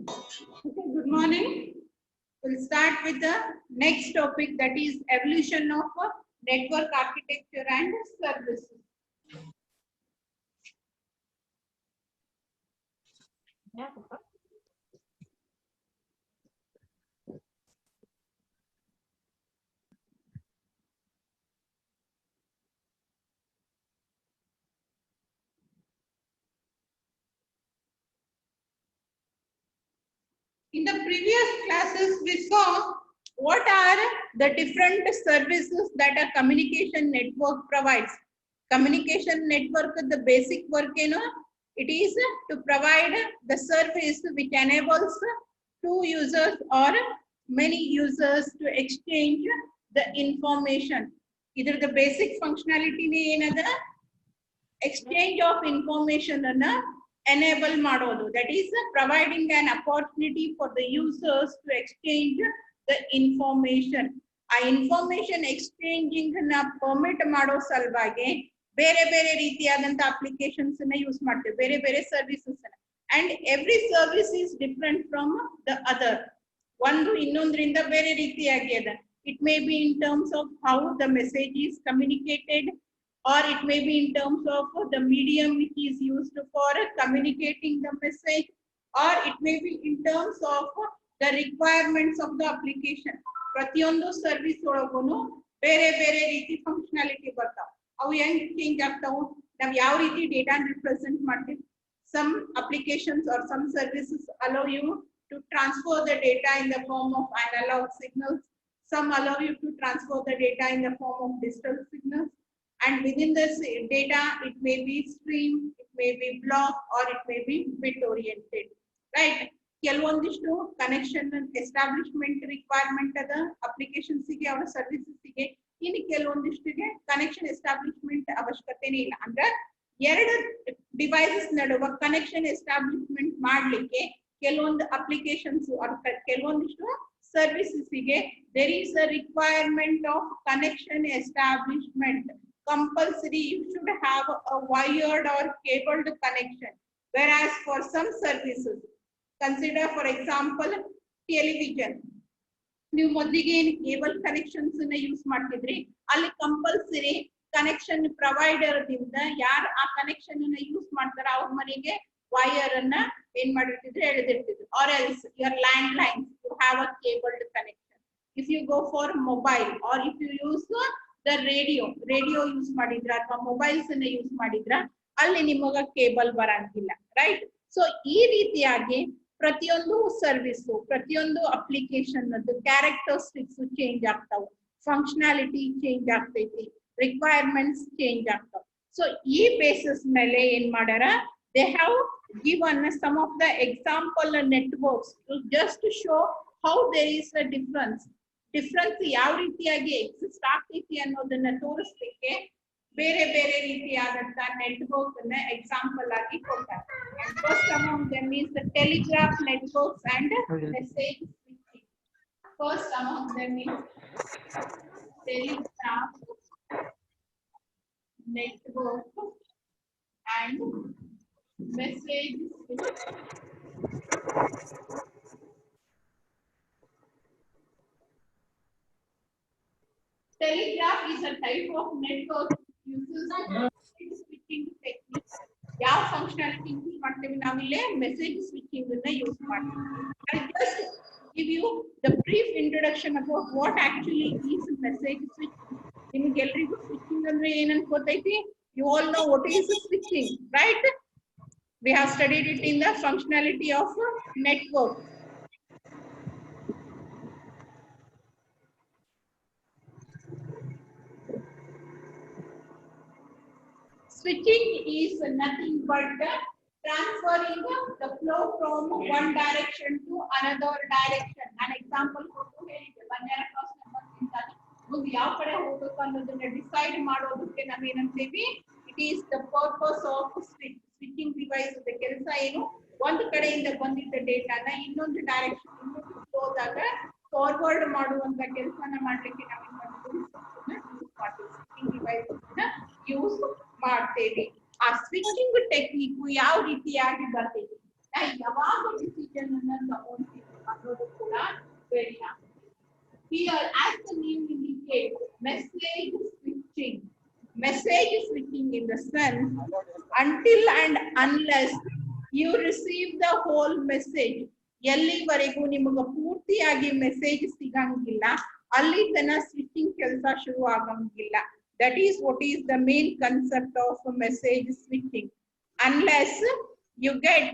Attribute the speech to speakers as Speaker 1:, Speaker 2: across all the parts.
Speaker 1: Okay, good morning. We'll start with the next topic, that is evolution of network architecture and services. In the previous classes, we saw what are the different services that a communication network provides. Communication network, the basic work, it is to provide the service which enables two users or many users to exchange the information. Either the basic functionality ಏನದ exchange of information ಅನ್ನ enable ಮಾಡೋದು, that is providing an opportunity for the users to exchange the information. ಆ information exchanging ನ permit ಮಾಡೋ ಸಲುವಾಗಿ ಬೇರೆ ಬೇರೆ ರೀತಿಯಾದಂತ ಅಪ್ಲಿಕೇಶನ್ಸ್ ಅನ್ನ ಯೂಸ್ ಮಾಡ್ತೇವೆ, ಬೇರೆ ಬೇರೆ ಸರ್ವಿಸಸ್ ಅನ್ನ. and every service is different from the other. ಒಂದು ಇನ್ನೊಂದರಿಂದ ಬೇರೆ ರೀತಿಯಾಗಿ ಅದ. It may be in terms of how the message is communicated, or it may be in terms of the medium which is used for communicating the message, or it may be in terms of the requirements of the application. ಪ್ರತಿಯೊಂದು service ಒಳಗೂ ಬೇರೆ ಬೇರೆ ರೀತಿ functionality ಬರ್ತಾವ. ಅವು ಹೆಂಗ್ change ಆಗ್ತಾವು, ನಾವು ಯಾವ ರೀತಿ ಡೇಟಾ ರಿಪ್ರೆಸೆಂಟ್ ಮಾಡ್ತೀವಿ. Some applications or some services allow you to transfer the data in the form of analog signals. Some allow you to transfer the data in the form of digital signals. And within this data, it may be stream, it may be block, or it may be bit oriented, right? ಕೆಲವೊಂದಿಷ್ಟು connection establishment requirement ಅದ applications ಗೆ ಅವರ services ಗೆ, ಇನ್ನು ಕೆಲವೊಂದಿಷ್ಟಿಗೆ connection establishment ಅವಶ್ಯಕತೆನೇ ಇಲ್ಲ. ಅಂದ್ರೆ ಎರಡು ಡಿವೈಸಸ್ ನಡುವ ಕನೆಕ್ಷನ್ ಎಸ್ಟಾಬ್ಲಿಷ್ಮೆಂಟ್ ಮಾಡ್ಲಿಕ್ಕೆ ಕೆಲವೊಂದು ಅಪ್ಲಿಕೇಶನ್ಸ್ ಕೆಲವೊಂದಿಷ್ಟು ಸರ್ವಿಸಸ್ ಗೆ there is a requirement of connection establishment. Compulsory you should have a wired or cabled connection, whereas for some services, consider for example television, ನೀವು ಮೊದಲಿಗೆ ಏನು ಕೇಬಲ್ ಕನೆಕ್ಷನ್ಸ್ ನ use ಮಾಡ್ತಿದ್ರಿ, ಅಲ್ಲಿ ಕಂಪಲ್ಸರಿ ಕನೆಕ್ಷನ್ ಪ್ರೊವೈಡರ್ ದಿಂದ ಯಾರು ಆ ಕನೆಕ್ಷನ್ ಅನ್ನ ಯೂಸ್ ಮಾಡ್ತಾರ ಅವ್ರ ಮನೆಗೆ ವೈರ್ ಅನ್ನ ಏನ್ ಮಾಡಿರ್ತಿದ್ರು, ಎಳೆದಿರ್ತಿದ್ರು. or else your landlines you have a cabled connection. If you go for mobile, or if you use the radio use ಮಾಡಿದ್ರ ಅಥವಾ ಮೊಬೈಲ್ಸ್ ಅನ್ನ ಯೂಸ್ ಮಾಡಿದ್ರ, ಅಲ್ಲಿ ನಿಮಗ ಕೇಬಲ್ ಬರಂಗಿಲ್ಲ, ರೈಟ್? ಸೊ ಈ ರೀತಿಯಾಗಿ ಪ್ರತಿಯೊಂದು ಸರ್ವಿಸ್, ಪ್ರತಿಯೊಂದು ಅಪ್ಲಿಕೇಶನ್ ಕ್ಯಾರೆಕ್ಟರಿಸ್ಟಿಕ್ಸ್ ಚೇಂಜ್ ಆಗ್ತಾವು, ಫಂಕ್ಷನಾಲಿಟಿ ಚೇಂಜ್ ಆಗ್ತೈತಿ, ರಿಕ್ವೈರ್ಮೆಂಟ್ಸ್ ಚೇಂಜ್ ಆಗ್ತಾವ. ಸೊ ಈ ಬೇಸಿಸ್ ಮೇಲೆ ಏನ್ ಮಾಡ್ಯಾರ, they have given some of the example networks to just show how there is a difference ಯಾವ ರೀತಿಯಾಗಿ ಎಕ್ಸಿಸ್ಟ್ ಆಗ್ತೈತಿ ಅನ್ನೋದನ್ನ ತೋರಿಸ್ಲಿಕ್ಕೆ ಬೇರೆ ಬೇರೆ ರೀತಿಯಾದಂತ ನೆಟ್ವರ್ಕ್ ಅನ್ನ ಎಕ್ಸಾಂಪಲ್ ಆಗಿ ಕೊಡ್ತಾರೆ. And first among them is the telegraph networks and message switching. First among them is telegraph network and message switching. Telegraph is a type of network uses switching technique. ಯಾವ functionality use ಮಾಡ್ತೀವಿ ನಾವಿಲ್ಲಿ, message switching ಅನ್ನ use ಮಾಡ್ತೀವಿ. I just give you the brief introduction about what actually is message switching. ನಿಮಗೆಲ್ಲರಿಗೂ switching ಅಂದ್ರೆ ಏನಂತ ಗೊತ್ತೈತಿ? You all know what is switching, right? We have studied it in the functionality of network. Switching is nothing but transferring the flow from one direction to another direction. An example ಬಂಗಾರ cross number ಮುಂದೆ ಯಾವ ಕಡೆ ಹೋಗಬೇಕು ಅನ್ನೋದನ್ನ decide ಮಾಡೋದಕ್ಕೆ ನಾವೇನಂತೀವಿ, it is the purpose of switching device. ಕೆಲಸ ಏನು, ಒಂದು ಕಡೆಯಿಂದ ಬಂದಿದ್ದ ಡೇಟಾನ ಇನ್ನೊಂದು ಡೈರೆಕ್ಷನ್ ಹೋದಾಗ ಫಾರ್ವರ್ಡ್ ಮಾಡುವಂತ ಕೆಲಸನ ಮಾಡ್ಲಿಕ್ಕೆ ನಾವೇನ್ ಮಾಡ್ತೀವಿ, ಸ್ವಿಚಿಂಗ್ ಡಿವೈಸ್ ಯೂಸ್ ಮಾಡ್ತೇವೆ. ಆ ಸ್ವಿಚಿಂಗ್ ಟೆಕ್ನಿಕ್ ಯಾವ ರೀತಿಯಾಗಿ ಬರ್ತೈತಿ, ಯಾವಾಗ ಡಿಸಿಷನ್ ಅನ್ನು ತಗೊಂತೀವಿ ಅನ್ನೋದು ಕೂಡ very important. Here, as the name indicates, message switching. Message switching in the sense, until and unless you receive the whole message, ಎಲ್ಲಿವರೆಗೂ ನಿಮಗೆ ಪೂರ್ತಿಯಾಗಿ ಮೆಸೇಜ್ ಸಿಗಂಗಿಲ್ಲ ಅಲ್ಲಿ ತನ ಸ್ವಿಚಿಂಗ್ ಕೆಲಸ ಶುರು ಆಗಂಗಿಲ್ಲ. That is what is the main concept of message switching. Unless you get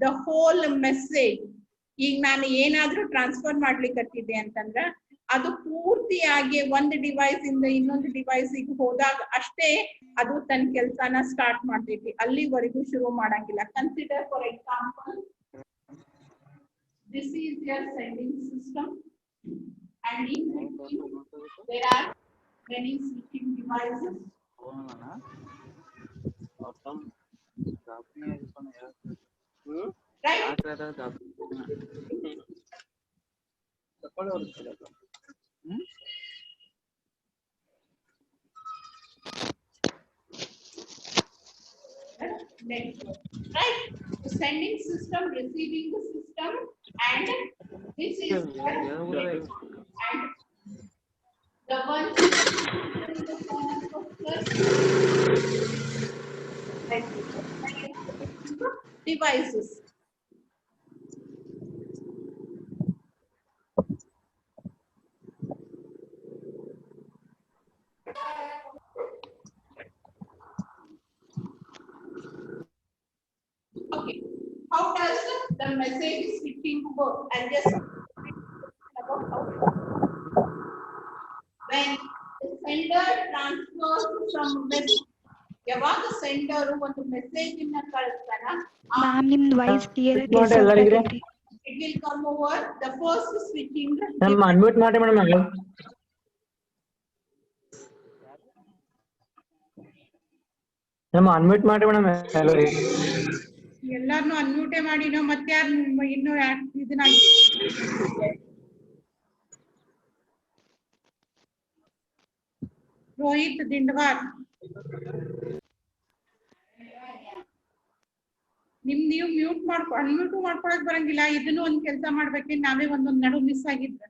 Speaker 1: the whole message. ಈಗ ನಾನು ಏನಾದ್ರೂ ಟ್ರಾನ್ಸ್ಫರ್ ಮಾಡ್ಲಿಕ್ಕೆ ಅಂತಂದ್ರೆ ಅದು ಪೂರ್ತಿಯಾಗಿ ಒಂದು ಡಿವೈಸ್ ಇಂದ ಇನ್ನೊಂದು ಡಿವೈಸ್ ಹೋದಾಗ ಅಷ್ಟೇ ಅದು ತನ್ನ ಕೆಲಸನ ಸ್ಟಾರ್ಟ್ ಮಾಡ್ತೈತಿ, ಅಲ್ಲಿವರೆಗೂ ಶುರು ಮಾಡಂಗಿಲ್ಲ. Consider for example, this is your sending system and in between there are many switching devices. Right? Network. Right? The sending system, receiving the system, and this is the network. And the one in the form of devices. Okay, how does the message switching work? I'll just about how when the sender transfers some message, ಯಾವಾಗ sender ಒಂದು message ಅನ್ನ ಕಳಿಸ್ತಾನ,
Speaker 2: ma'am ನಿಮ್ದು voice clear ಆಗಿ
Speaker 1: it will come over the first switching.
Speaker 3: ನಮ್ಮ unmute ಮಾಡಿ madam. ನಮ್ಮ unmute ಮಾಡಿ madam.
Speaker 1: ಎಲ್ಲಾರನು ಅನ್ಮ್ಯೂಟೇ ಮಾಡಿ ನಾವು ಮತ್ತೆ ಯಾರು ಇನ್ನು ಇದನ್ನ ರೋಹಿತ್ ದಿಂಡವಾರ್ ನೀವು ಮ್ಯೂಟ್ ಮಾಡ್ಕೊ ಅನ್ಮ್ಯೂಟ್ ಮಾಡ್ಕೊಳಕ್ ಬರಂಗಿಲ್ಲ. ಇದನ್ನು ಒಂದ್ ಕೆಲಸ ಮಾಡ್ಬೇಕೆ, ನಾವೇ ಒಂದೊಂದ್ ನಡು ಮಿಸ್ ಆಗಿದ್ರೆ.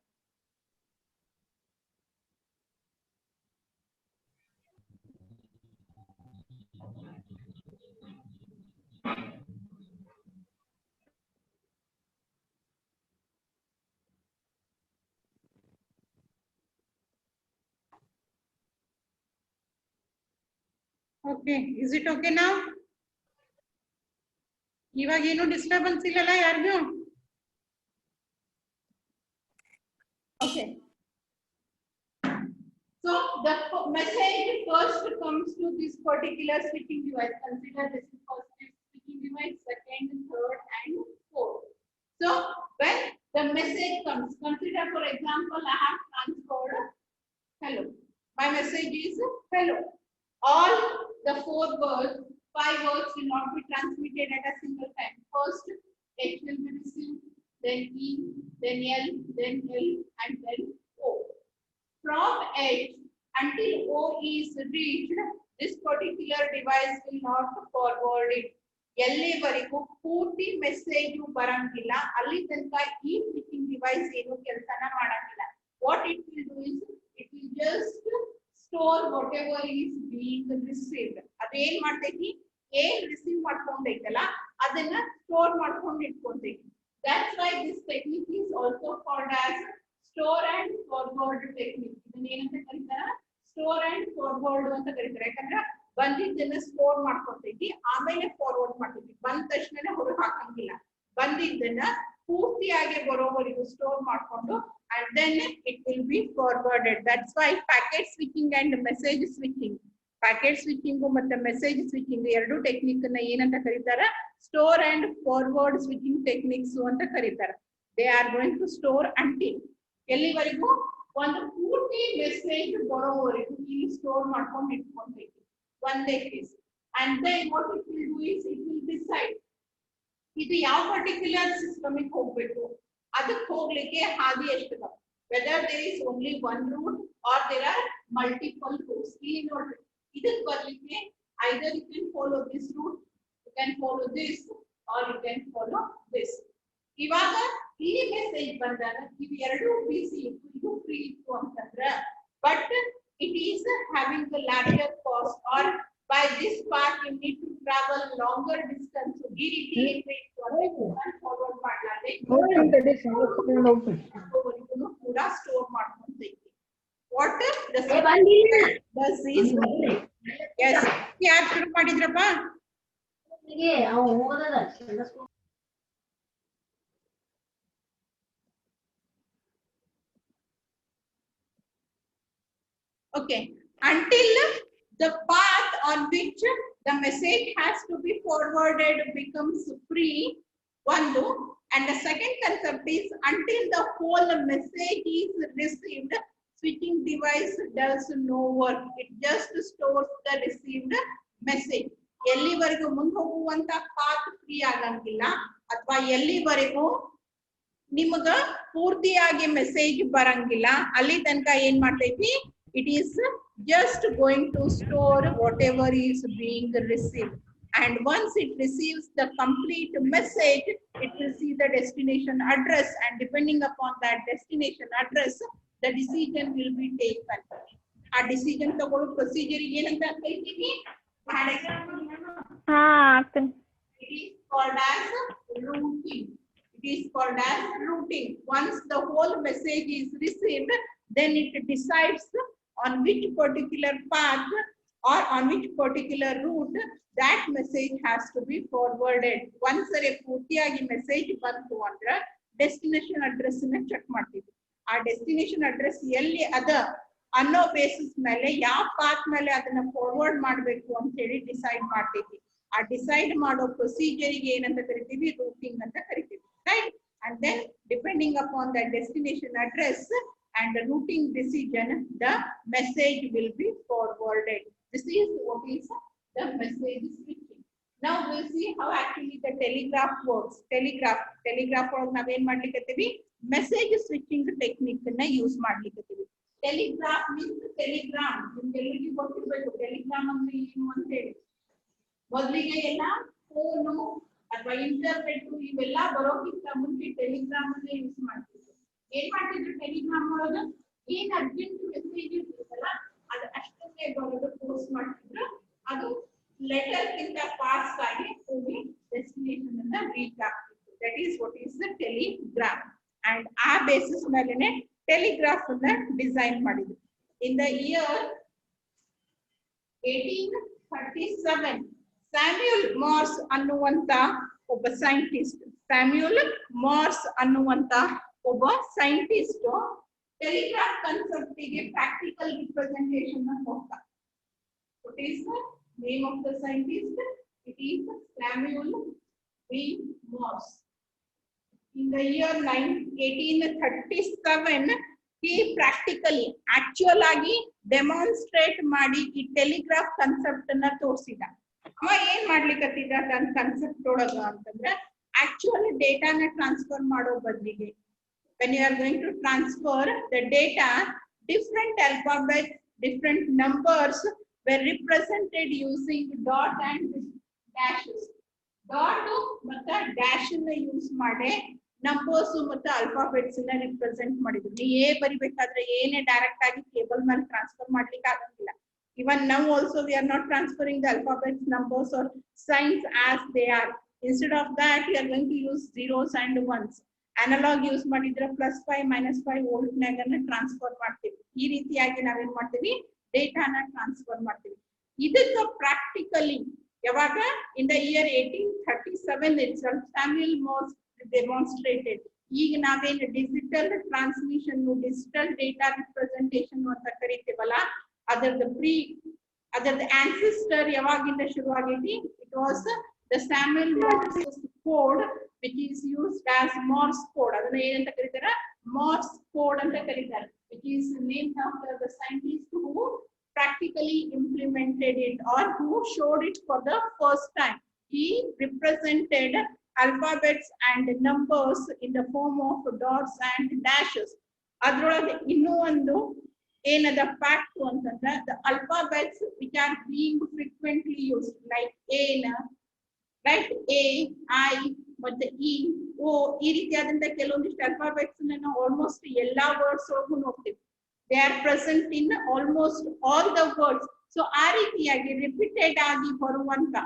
Speaker 1: Okay, is it okay now? ಇವಾಗ ಏನು ಡಿಸ್ಟರ್ಬೆನ್ಸ್ ಇಲ್ಲಲ್ಲ ಯಾರಿಗೂ? Okay. So the message first comes to this particular switching device. Consider this is first switching device, second, third, and fourth. So when the message comes, consider for example, I have transferred hello. My message is hello. All the 5 words will not be transmitted at a single time. First, H will be received, then E, then L, then L, and then O. From H until O is reached, this particular device will not forward it. ಎಲ್ಲಿವರೆಗೂ ಪೂರ್ತಿ message ಬರಂಗಿಲ್ಲ ಅಲ್ಲಿ ತನಕ ಈ switching device ಏನು ಕೆಲಸನ ಮಾಡಂಗಿಲ್ಲ. What it will do is it will just store whatever is being received. ಅದೇನ್ ಮಾಡ್ತೈತಿ, ಏನ್ ರಿಸೀವ್ ಮಾಡ್ಕೊಂಡೈತಲ್ಲ ಅದನ್ನ ಸ್ಟೋರ್ ಮಾಡ್ಕೊಂಡು ಇಟ್ಕೊಂತೈತಿ. That's why this technique is also called as store and forward technique. ಇದನ್ನ ಏನಂತ ಕರೀತಾರ, ಸ್ಟೋರ್ ಅಂಡ್ ಫಾರ್ವರ್ಡ್ ಅಂತ ಕರೀತಾರೆ. ಯಾಕಂದ್ರೆ ಬಂದಿದ್ದನ್ನ ಸ್ಟೋರ್ ಮಾಡ್ಕೊಂತೈತಿ, ಆಮೇಲೆ ಫಾರ್ವರ್ಡ್ ಮಾಡ್ತೈತಿ. ಬಂದ ತಕ್ಷಣ ಹೊರಗೆ ಹಾಕಂಗಿಲ್ಲ, ಬಂದಿದ್ದನ್ನ ಪೂರ್ತಿಯಾಗಿ ಬರೋವರೆಗೂ ಸ್ಟೋರ್ ಮಾಡ್ಕೊಂಡು and then it will be forwarded. That's why packet switching and message switching, packet switching ಮತ್ತೆ message switching ಎರಡು ಟೆಕ್ನಿಕ್ ಅನ್ನ ಏನಂತ ಕರೀತಾರ, store and forward switching techniques ಅಂತ ಕರೀತಾರ. They are going to store until ಎಲ್ಲಿವರೆಗೂ ಒಂದು ಪೂರ್ತಿ ಮೆಸೇಜ್ ಬರೋವರೆಗೂ ಇಲ್ಲಿ ಸ್ಟೋರ್ ಮಾಡ್ಕೊಂಡು ಇಟ್ಕೊಂತೈತಿ ಒಂದೇ case. and then what it will do is it will decide ಇದು ಯಾವ ಪರ್ಟಿಕ್ಯುಲರ್ ಸಿಸ್ಟಮಿಗೆ ಹೋಗ್ಬೇಕು, ಅದಕ್ಕೆ ಹೋಗ್ಲಿಕ್ಕೆ ಹಾದಿ ಎಷ್ಟಿದೆ, whether there is only one route or there are multiple routes. ಇಲ್ಲಿ ನೋಡ್ರಿ, ಇದಕ್ಕೆ ಬರ್ಲಿಕ್ಕೆ either you can follow this route, you can follow this, or you can follow this. ಇವಾಗ ಈ ಮೆಸೇಜ್ ಬಂದಾಗ ಇವು ಎರಡು ಬಿಸಿ ಇತ್ತು ಇದು ಫ್ರೀ ಇತ್ತು ಅಂತಂದ್ರೆ but it is having the larger cost or by this path you need to travel longer distance. So ಈ ರೀತಿ ಏನ್ರೆ ಇತ್ತು ಅಂದ್ರೆ ಫಾರ್ವರ್ಡ್ ಮಾಡಲಾರೆ ಕೂಡ store ಮಾಡ್ಕೊಂತೈತಿ. What the does is yes ಯಾರು ಶುರು ಮಾಡಿದ್ರಪ್ಪ okay until the path on which the message has to be forwarded becomes free one and the second concept is until the whole message is received switching device does no work, it just stores the received message. ಎಲ್ಲಿವರೆಗೂ ಮುಂದೆ ಹೋಗುವಂತ path free ಆಗಂಗಿಲ್ಲ ಅಥವಾ ಎಲ್ಲಿವರೆಗೂ ನಿಮಗ ಪೂರ್ತಿಯಾಗಿ message ಬರಂಗಿಲ್ಲ ಅಲ್ಲಿ ತನಕ ಏನ್ ಮಾಡ್ತೈತಿ it is just going to store whatever is being received and once it receives the complete message it will see the destination address and depending upon that destination address the decision will be taken. A decision ತಗೊಳ್ಳೋ procedure ಏನಂತ ಕರೀತೀವಿ it is called as routing. It is called as routing. Once the whole message is received then it decides on which particular path or on which particular route that message has to be forwarded. Once a ಪೂರ್ತಿಯಾಗಿ message ಬಂತು ಅಂದ್ರೆ destination address ನ check ಮಾಡ್ತೀವಿ. ಆ destination address ಎಲ್ಲಿ ಅದ ಅನ್ನೋ basis ಮೇಲೆ ಯಾವ ಪಾತ್ ಮೇಲೆ ಅದನ್ನ ಫಾರ್ವರ್ಡ್ ಮಾಡಬೇಕು ಅಂತ ಹೇಳಿ ಡಿಸೈಡ್ ಮಾಡ್ತೀವಿ. ಆ ಡಿಸೈಡ್ ಮಾಡೋ ಪ್ರೊಸೀಜರ್ ಗೆ ಏನಂತ ಕರಿತೀವಿ ರೂಟಿಂಗ್ ಅಂತ ಕರಿತೀವಿ, right? And then depending upon the destination address and the routing decision, the message will be forwarded. This is what is the message switching. Now we'll see how actually the telegraph works. Telegraph ಒಳಗೆ ನಾವೇನ್ ಮಾಡ್ಲಿಕ್ಕತ್ತೀವಿ message switching technique ನ use ಮಾಡ್ಲಿಕ್ಕತ್ತೀವಿ. Telegraph means telegram. ನಿಮ್ಗೆಲ್ಲರಿಗೂ ಗೊತ್ತಿರ್ಬೇಕು Telegram ಅಂದ್ರೆ ಏನು ಅಂತ ಹೇಳಿ. ಮೊದಲಿಗೆ ಎಲ್ಲ ಫೋನು ಅಥವಾ ಇಂಟರ್ನೆಟ್ ಇವೆಲ್ಲ ಬರೋಕ್ಕಿಂತ ಮುಂಚೆ ಟೆಲಿಗ್ರಾಮ್ ಅನ್ನ ಯೂಸ್ ಮಾಡ್ತಿದ್ರು. ಏನ್ ಮಾಡ್ತಿದ್ರು ಟೆಲಿಗ್ರಾಮ್ ಒಳಗೆ ಏನ್ ಅರ್ಜೆಂಟ್ ಮೆಸೇಜ್ ಇರ್ತದಲ್ಲ ಅದು ಅಷ್ಟನ್ನೇ ಬರೋದು ಪೋಸ್ಟ್ ಮಾಡ್ತಿದ್ರು. ಅದು ಲೆಟರ್ ಗಿಂತ ಫಾಸ್ಟ್ ಆಗಿ ಹೋಗಿ ಡೆಸ್ಟಿನೇಷನ್ ಅನ್ನ ರೀಚ್ ಆಗ್ತಿತ್ತು. That is what is the telegram. And ಆ ಬೇಸಿಸ್ ಮೇಲೆನೆ ಟೆಲಿಗ್ರಾಫ್ ಅನ್ನ ಡಿಸೈನ್ ಮಾಡಿದ್ರು. In the year 1837 Samuel Morse ಅನ್ನುವಂತ ಒಬ್ಬ ಸೈಂಟಿಸ್ಟ್ ಒಬ್ಬ ಸೈಂಟಿಸ್ಟ್ ಟೆಲಿಗ್ರಾಫ್ ಕಾನ್ಸೆಪ್ಟ್ ಗೆ ಪ್ರಾಕ್ಟಿಕಲ್ ರಿಪ್ರೆಸೆಂಟೇಷನ್ ಅನ್ನು ಕೊಡ್ತಾರೆ. What is the name of the scientist? It is Samuel B. Morse. In the year 1837 he practically actual ಆಗಿ demonstrate ಮಾಡಿ ಈ ಟೆಲಿಗ್ರಾಫ್ ಕಾನ್ಸೆಪ್ಟ್ ಅನ್ನ ತೋರಿಸಿದ. ಅವ ಏನ್ ಮಾಡ್ಲಿಕ್ಕತ್ತಿದ್ದ ತನ್ನ ಕಾನ್ಸೆಪ್ಟ್ ಒಳಗ ಅಂತಂದ್ರೆ ಆಕ್ಚುಲಿ ಡೇಟಾನ ಟ್ರಾನ್ಸ್ಫರ್ ಮಾಡೋ ಬದಲಿಗೆ when you are going to transfer the data, different alphabets, different numbers were represented using dot and dashes. Dot ಮತ್ತೆ dash ಅನ್ನ ಯೂಸ್ ಮಾಡಿ ನಂಬರ್ಸ್ ಮತ್ತೆ ಆಲ್ಫಾಬೆಟ್ಸ್ ನ ರಿಪ್ರೆಸೆಂಟ್ ಮಾಡಿದ್ರು. ನೀವು ಎ ಬರಿಬೇಕಾದ್ರೆ ಏನೇ ಡೈರೆಕ್ಟ್ ಆಗಿ ಟೇಬಲ್ ಮೇಲೆ ಟ್ರಾನ್ಸ್ಫರ್ ಮಾಡ್ಲಿಕ್ಕೆ ಆಗಂಗಿಲ್ಲ. Even now also we are not transferring the alphabets, numbers or signs as they are. Instead of that we are going to use zeros and ones. Analog use ಮಾಡಿದ್ರೆ +5 -5 volt ನಾಗ transfer ಮಾಡ್ತೀವಿ. ಈ ರೀತಿಯಾಗಿ ನಾವೇನ್ ಮಾಡ್ತೀವಿ ಡೇಟಾನ transfer ಮಾಡ್ತೀವಿ. ಇದಕ್ಕ practically ಯಾವಾಗ in the year 1837 itself Samuel Morse demonstrated. ಈಗ ನಾವೇನು digital transmission digital data representation ಅಂತ ಕರಿತೀವಲ್ಲ ಅದರದ ಆನ್ಸಿಸ್ಟರ್ ಯಾವಾಗಿಂದ ಶುರು ಆಗೈತಿ. It was the Samuel Morse code which is used as Morse code. ಅದನ್ನ ಏನಂತ ಕರೀತಾರೆ Morse code ಅಂತ ಕರೀತಾರೆ, which is named after the scientist who practically implemented it or who showed it for the first time. He represented alphabets and numbers in the form of dots and dashes. ಅದರೊಳಗೆ ಇನ್ನೂ ಒಂದು ಏನದ fact ಅಂತಂದ್ರೆ the alphabets which are being frequently used like A, right. A, I ಮತ್ತೆ E, ಓ ಈ ರೀತಿಯಾದಂತ ಕೆಲವೊಂದಿಷ್ಟು alphabets ನಾವು ಆಲ್ಮೋಸ್ಟ್ ಎಲ್ಲಾ ವರ್ಡ್ಸ್ ಒಳಗೂ ನೋಡ್ತೀವಿ. They are present in almost all the words. So ಆ ರೀತಿಯಾಗಿ ರಿಪೀಟೆಡ್ ಆಗಿ ಬರುವಂತ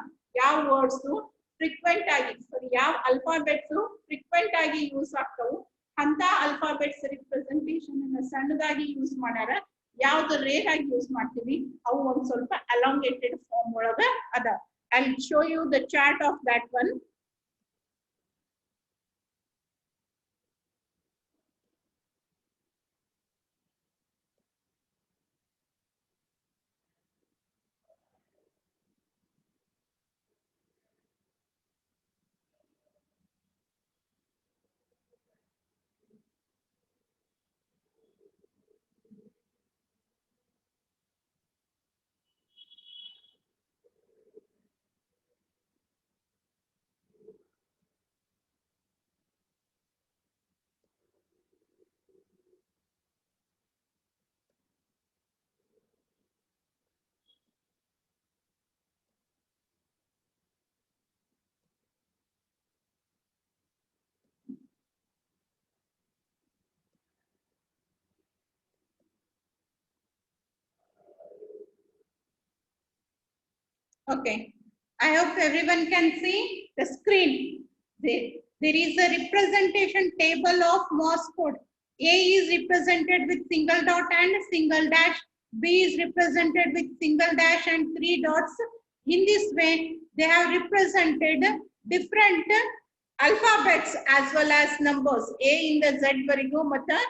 Speaker 1: ಯಾವ ವರ್ಡ್ಸ್ ಫ್ರೀಕ್ವೆಂಟ್ ಆಗಿ, ಸಾರಿ ಯಾವ ಅಲ್ಫಾಬೆಟ್ಸ್ ಫ್ರೀಕ್ವೆಂಟ್ ಆಗಿ ಯೂಸ್ ಆಗ್ತಾವು ಅಂತ ಅಲ್ಫಾಬೆಟ್ಸ್ ರಿಪ್ರೆಸೆಂಟೇಷನ್ ಅನ್ನ ಸಣ್ಣದಾಗಿ ಯೂಸ್ ಮಾಡ್ಯಾರ. ಯಾವ್ದು ರೇರ್ ಆಗಿ ಯೂಸ್ ಮಾಡ್ತೀವಿ ಅವು ಒಂದ್ ಸ್ವಲ್ಪ ಅಲಾಂಗೇಟೆಡ್ ಫಾರ್ಮ್ ಒಳಗ ಅದ. I'll show you the chart of that one. Okay, I hope everyone can see the screen. There is a representation table of Morse code. A is represented with single dot and single dash. B is represented with single dash and 3 dots. In this way, they have represented different alphabets as well as numbers. A in the Z varigo, matta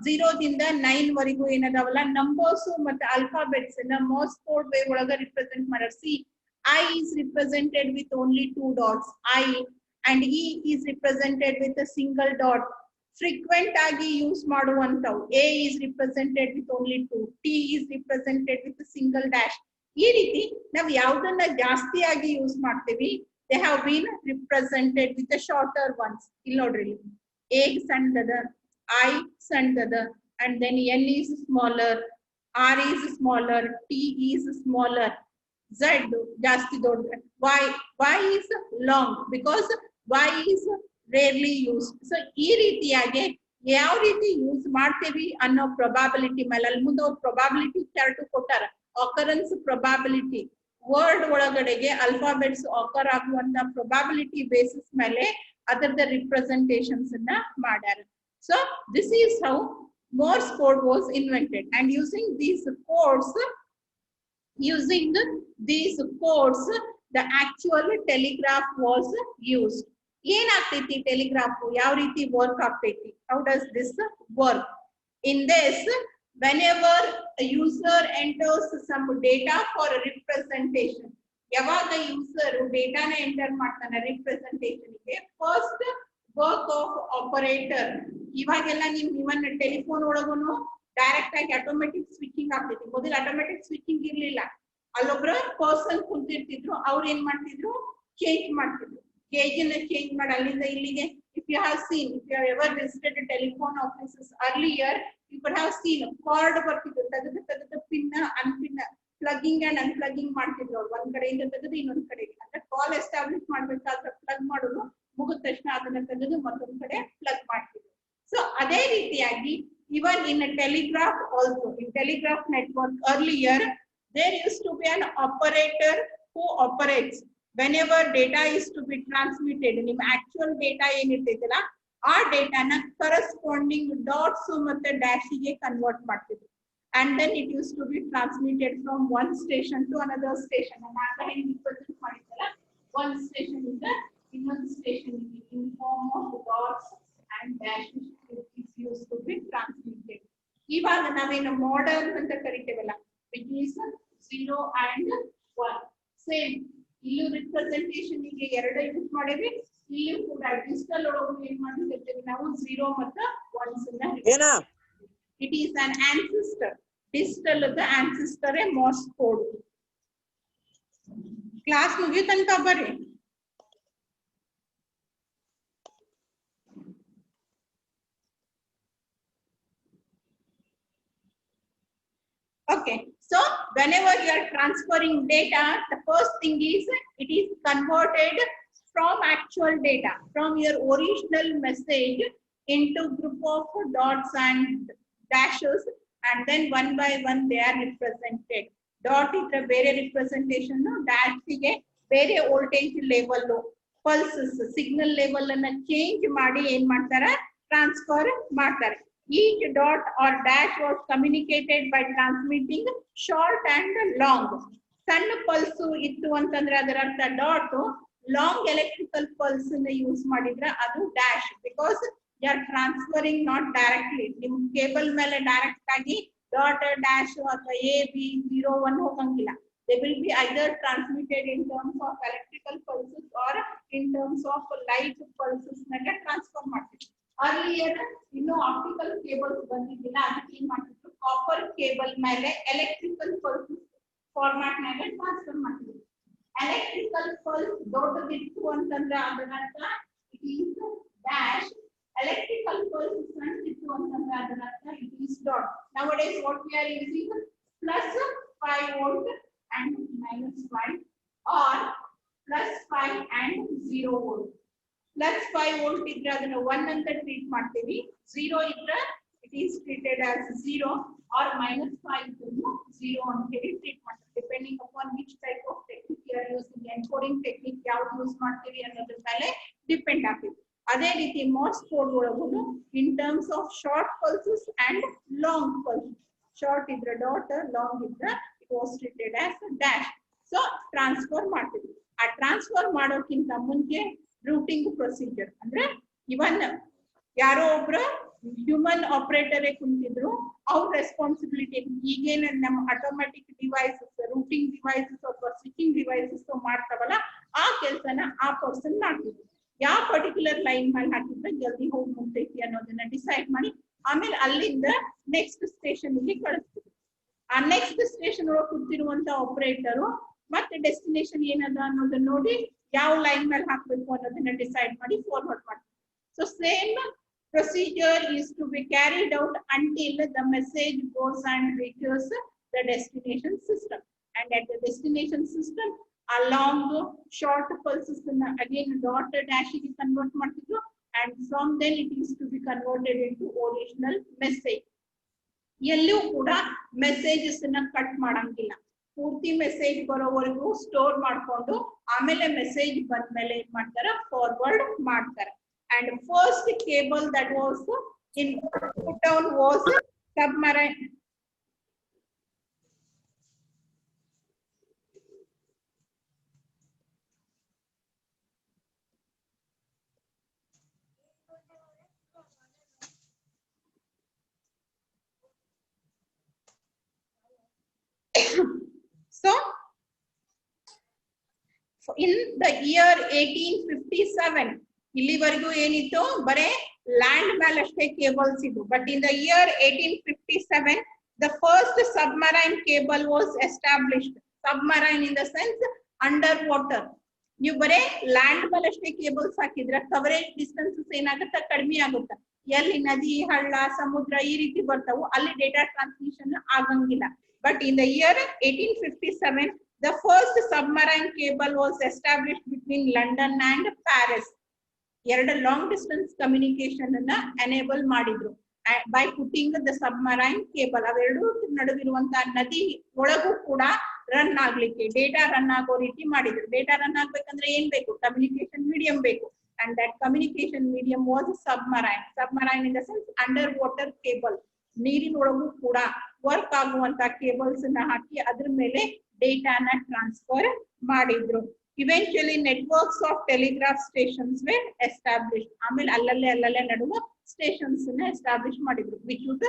Speaker 1: 0 ದಿಂದ 9 ವರೆಗೂ ಏನದಾವಲ್ಲ numbers ಮತ್ತೆ alphabets ನ Morse code way ಒಳಗ represent ಮಾಡ್ಯಾರ. See, I is represented with only 2 dots, I, and E is represented with a single dot. Frequent ಆಗಿ use ಮಾಡುವಂತವು. A is represented with only 2, T is represented with a single dash. ಈ ರೀತಿ ನಾವು ಯಾವ್ದನ್ನ ಜಾಸ್ತಿ ಆಗಿ use ಮಾಡ್ತೀವಿ, they have been represented with the shorter ones. ಇಲ್ಲಿ ನೋಡ್ರಿ, A ಸಣ್ಣದ, I ಸಣ್ಣದ, and then N is smaller, R is smaller, T is smaller, Z ಜಾಸ್ತಿ ದೊಡ್ಡ, Y is long because Y is rarely used. So ಈ ರೀತಿಯಾಗಿ ಯಾವ ರೀತಿ ಯೂಸ್ ಮಾಡ್ತೀವಿ ಅನ್ನೋ ಪ್ರೊಬಾಬಿಲಿಟಿ ಮೇಲೆ ಅಲ್ಲಿ ಮುಂದೆ ಪ್ರೊಬಾಬಿಲಿಟಿ ಚಾರ್ಟ್ ಕೊಟ್ಟಾರ. ಆಕರೆನ್ಸ್ ಪ್ರೊಬಾಬಿಲಿಟಿ, ವರ್ಡ್ ಒಳಗಡೆಗೆ ಅಲ್ಫಾಬೆಟ್ಸ್ ಆಕರ್ ಆಗುವಂತ ಪ್ರೊಬಾಬಿಲಿಟಿ ಬೇಸಿಸ್ ಮೇಲೆ ಅದರದ ರಿಪ್ರೆಸೆಂಟೇಷನ್ಸ್ ಅನ್ನ ಮಾಡ್ಯಾರ. So this is how Morse code was invented, and using these codes, the actual telegraph was used. ಏನಾಗ್ತೈತಿ ಟೆಲಿಗ್ರಾಫ್, ಯಾವ ರೀತಿ ವರ್ಕ್ ಆಗ್ತೈತಿ, how does this work? In this, whenever a user enters some data for a representation, ಯಾವಾಗ user ಡೇಟಾನ enter ಮಾಡ್ತಾನೆ representation ಗೆ, first work of operator. ಇವಾಗೆಲ್ಲ ನೀವನ್ನ telephone ಒಳಗುನು direct ಆಗಿ automatic switching ಆಗ್ತೈತಿ. ಮೊದಲು ಆಟೋಮೆಟಿಕ್ ಸ್ವಿಚಿಂಗ್ ಇರ್ಲಿಲ್ಲ, ಅಲ್ಲೊಬ್ರ ಪರ್ಸನ್ ಕುಂತಿರ್ತಿದ್ರು, ಅವ್ರು ಏನ್ ಮಾಡ್ತಿದ್ರು, ಚೇಂಜ್ ಮಾಡ್ತಿದ್ರು, ಗೇಜ್ ಅನ್ನ ಚೇಂಜ್ ಮಾಡಿ ಅಲ್ಲಿಂದ ಇಲ್ಲಿಗೆ. If you have seen, if you have ever visited a telephone offices earlier, you could have seen cord ಬರ್ತಿದ್ರು, ತೆಗೆದು ಪಿನ್ ಅನ್ಪಿನ್, ಪ್ಲಗಿಂಗ್ ಅಂಡ್ ಅನ್ಪ್ಲಗಿಂಗ್ ಮಾಡ್ತಿದ್ರು ಅವ್ರು. ಒಂದ್ ಕಡೆಯಿಂದ ತೆಗೆದು ಇನ್ನೊಂದ್ ಕಡೆಗೆ, ಅಂದ್ರೆ ಕಾಲ್ ಎಸ್ಟಾಬ್ಲಿಷ್ ಮಾಡ್ಬೇಕಾದ್ರೆ ಪ್ಲಗ್ ಮಾಡೋದು, ಮುಗಿದ ತಕ್ಷಣ ಅದನ್ನ ತೆಗೆದು ಮತ್ತೊಂದ್ ಕಡೆ ಪ್ಲಗ್ ಮಾಡ್ತಿದ್ರು. ಸೊ ಅದೇ ರೀತಿಯಾಗಿ even in a telegraph also, in telegraph network earlier, there used to be an operator who operates whenever data is to be transmitted. ನಿಮ್ಮ actual data ಏನಿರ್ತೈತಲ್ಲ ಆ ಡೇಟಾನ corresponding dots ಮತ್ತೆ dash ಗೆ ಕನ್ವರ್ಟ್ ಮಾಡ್ತಿದ್ರು, and then it used to be transmitted from one station to another station. ನಾನು ಹೆಂಗೆ represent ಮಾಡಿದ್ದಲ್ಲ, one station ಇಂದ ಇನ್ನೊಂದು station in form of dots and dashes is used to be transmitted. ಇವಾಗ ನಾವೇನು ಮಾಡರ್ನ್ ಅಂತ ಕರಿತೇವಲ್ಲ, which is 0 and 1, ಸೇಮ್ ಇಲ್ಲೂ representation ಗೆ ಎರಡು ಯೂಸ್ ಮಾಡಿದ್ವಿ. ಇಲ್ಲೂ ಕೂಡ ಡಿಜಿಟಲ್ ಒಳಗೂ ಏನ್ ಮಾಡಿರ್ತೇವೆ ನಾವು 0 ಮತ್ತು 1 ಅನ್ನ. It is an ancestor. Digital the ancestor a Morse code. Class ಮುಗಿಯ ತನಕ ಬರ್ರಿ. Okay, so whenever you are transferring data, the first thing is it is converted from actual data, from your original message into group of dots and dashes, and then one by one they are represented. Dot idre bere representation, dash ige bere voltage level, pulses signal level anna change ಮಾಡಿ ಏನ್ ಮಾಡ್ತಾರೆ, transfer ಮಾಡ್ತಾರೆ. Each dot or dash was communicated by transmitting short and long. ಸಣ್ಣ pulse ಇತ್ತು ಅಂತಂದ್ರೆ ಅದರ ಅರ್ಥ dot, long electrical pulse use ಮಾಡಿದ್ರೆ ಅದು dash. Because you are transferring not directly, ನಿಮ್ ಕೇಬಲ್ ಮೇಲೆ ಡೈರೆಕ್ಟ್ ಆಗಿ ಡಾಟ್ ಡ್ಯಾಶ್ ಅಥವಾ ಎ ಬಿ 0 1 ಹೋಗಂಗಿಲ್ಲ. They will be either transmitted in terms of electrical pulses or in terms of light pulses naga transfer ಮಾಡ್ತೀವಿ. Earlier ಇನ್ನು optical cables ಬಂದಿದ್ದಿಲ್ಲ, ಅದಕ್ಕೆ ಏನ್ ಮಾಡ್ತಿದ್ರು, copper cable ಮೇಲೆ electrical pulses ಫಾರ್ಮ್ಯಾಟ್ ನಾಗ ಟ್ರಾನ್ಸ್ಫರ್ ಮಾಡ್ತೀವಿ. ಎಲೆಕ್ಟ್ರಿಕಲ್ ಪಲ್ಸ್ ದೊಡ್ಡದಿತ್ತು ಅಂತಂದ್ರೆ ಅದರ ಅರ್ಥ it is dash. Electrical pulse ಸಣ್ಣದಿತ್ತು ಅಂತಂದ್ರೆ ಅದರ ಅರ್ಥ it is dot. Nowadays what we are using plus 5 volt and minus 5 or plus 5 and 0 volt. Plus 5 volt ಇದ್ರೆ ಅದನ್ನ 1 ಅಂತ ಟ್ರೀಟ್ ಮಾಡ್ತೀವಿ, 0 ಇದ್ರೆ it is treated as 0 or minus 5 ಇದ್ರೂ 0 ಅಂತ ಹೇಳಿ ಟ್ರೀಟ್ ಮಾಡ್ತೀವಿ. Depending upon which type of technique you are using, encoding technique ಯಾವ್ದು ಯೂಸ್ ಮಾಡ್ತೀವಿ ಅನ್ನೋದ್ರ ಮೇಲೆ ಡಿಪೆಂಡ್ ಆಗ್ತದೆ. ಅದೇ ರೀತಿ ಮೋರ್ಸ್ ಕೋಡ್ ಒಳಗೂ in terms of short pulses and long pulses, short ಇದ್ರೆ ಡಾಟ್, ಲಾಂಗ್ ಇದ್ರೆ it was treated as a dash. So transfer ಮಾಡ್ತೀವಿ. ಆ ಟ್ರಾನ್ಸ್ಫರ್ ಮಾಡೋಕ್ಕಿಂತ ಮುಂಚೆ ರೂಟಿಂಗ್ ಪ್ರೊಸೀಜರ್ ಅಂದ್ರೆ ಇವನ್ ಯಾರೋ ಒಬ್ರು ಹ್ಯೂಮನ್ ಆಪರೇಟರ್ ಕುಂತಿದ್ರು, ಅವ್ರ ರೆಸ್ಪಾನ್ಸಿಬಿಲಿಟಿ. ಈಗೇನ ನಮ್ಮ ಆಟೋಮ್ಯಾಟಿಕ್ ಡಿವೈಸಸ್, ರೂಟಿಂಗ್ ಡಿವೈಸಸ್ ಅಥವಾ ಸ್ವಿಚಿಂಗ್ ಡಿವೈಸಸ್ ಮಾಡ್ತಾವಲ್ಲ, ಆ ಕೆಲಸನ ಆ ಪರ್ಸನ್ ಮಾಡ್ತಿದ್ರು. ಯಾವ ಪರ್ಟಿಕ್ಯುಲರ್ ಲೈನ್ ಮೇಲೆ ಹಾಕಿದ್ರೆ ಜಲ್ದಿ ಹೋಗಿ ಮುಗ್ತೈತಿ ಅನ್ನೋದನ್ನ ಡಿಸೈಡ್ ಮಾಡಿ ಆಮೇಲೆ ಅಲ್ಲಿಂದ ನೆಕ್ಸ್ಟ್ ಸ್ಟೇಷನ್ ಗೆ ಕಳಿಸ್ತಿದ್ರು. ಆ ನೆಕ್ಸ್ಟ್ ಸ್ಟೇಷನ್ ಒಳಗೆ ಕೂತಿರುವಂತ ಆಪರೇಟರು ಮತ್ತೆ ಡೆಸ್ಟಿನೇಷನ್ ಏನದ ಅನ್ನೋದನ್ನ ನೋಡಿ ಯಾವ ಲೈನ್ ಮೇಲೆ ಹಾಕ್ಬೇಕು ಅನ್ನೋದನ್ನ ಡಿಸೈಡ್ ಮಾಡಿ ಫಾರ್ವರ್ಡ್ ಮಾಡ್ತಾರೆ. So same procedure is to be carried out until the message goes and reaches the destination system, and at the destination system along short pulses again dot dash ಗೆ convert ಮಾಡ್ತಿದ್ರು, and from then it is to be converted into original message. ಎಲ್ಲೂ ಕೂಡ messages ಅನ್ನ cut ಮಾಡಂಗಿಲ್ಲ, ಪೂರ್ತಿ message ಬರೋವರೆಗೂ store ಮಾಡ್ಕೊಂಡು ಆಮೇಲೆ ಮೆಸೇಜ್ ಬಂದ್ಮೇಲೆ ಏನ್ ಮಾಡ್ತಾರೆ, ಫಾರ್ವರ್ಡ್ ಮಾಡ್ತಾರೆ. And first cable that was put down was submarine. So in the year 1857 ಇಲ್ಲಿವರೆಗೂ ಏನಿತ್ತು, ಬರೇ ಲ್ಯಾಂಡ್ ಮೇಲೆ ಅಷ್ಟೇ ಕೇಬಲ್ಸ್ ಇದ್ವು. But in the year 1857 the first submarine cable was established. Submarine in the sense under water. ನೀವು ಬರೇ land ಮೇಲೆ ಅಷ್ಟೇ ಕೇಬಲ್ಸ್ ಹಾಕಿದ್ರೆ ಕವರೇಜ್ ಡಿಸ್ಟೆನ್ಸಸ್ ಏನಾಗುತ್ತೆ, ಕಡಿಮೆ ಆಗುತ್ತೆ. ಎಲ್ಲಿ ನದಿ, ಹಳ್ಳ, ಸಮುದ್ರ ಈ ರೀತಿ ಬರ್ತಾವು, ಅಲ್ಲಿ ಡೇಟಾ ಟ್ರಾನ್ಸ್ಮಿಷನ್ ಆಗಂಗಿಲ್ಲ. But in the year 1857 the first submarine cable was established between London and Paris. ಎರಡು ಲಾಂಗ್ ಡಿಸ್ಟೆನ್ಸ್ ಕಮ್ಯುನಿಕೇಶನ್ ಅನ್ನ ಎನೇಬಲ್ ಮಾಡಿದ್ರು by putting the submarine cable. ಅವೆರಡು ನಡುವಿರುವಂತಹ ನದಿ ಒಳಗೂ ಕೂಡ ರನ್ ಆಗ್ಲಿಕ್ಕೆ, ಡೇಟಾ ರನ್ ಆಗೋ ರೀತಿ ಮಾಡಿದ್ರು. ಡೇಟಾ ರನ್ ಆಗ್ಬೇಕಂದ್ರೆ ಏನ್ ಬೇಕು, ಕಮ್ಯುನಿಕೇಶನ್ ಮೀಡಿಯಂ ಬೇಕು. And that communication medium was submarine. Submarine in the sense under water cable. ನೀರಿನೊಳಗೂ ಕೂಡ ವರ್ಕ್ ಆಗುವಂತ ಕೇಬಲ್ಸ್ ಅನ್ನ ಹಾಕಿ ಅದ್ರ ಮೇಲೆ ಡೇಟಾನ ಟ್ರಾನ್ಸ್ಫರ್ ಮಾಡಿದ್ರು. Eventually networks of telegraph stations were established. ಆಮೇಲೆ ಅಲ್ಲಲ್ಲೇ ನಡುವ ಸ್ಟೇಷನ್ಸ್ ನ ಎಸ್ಟಾಬ್ಲಿಷ್ ಮಾಡಿದ್ರು, which would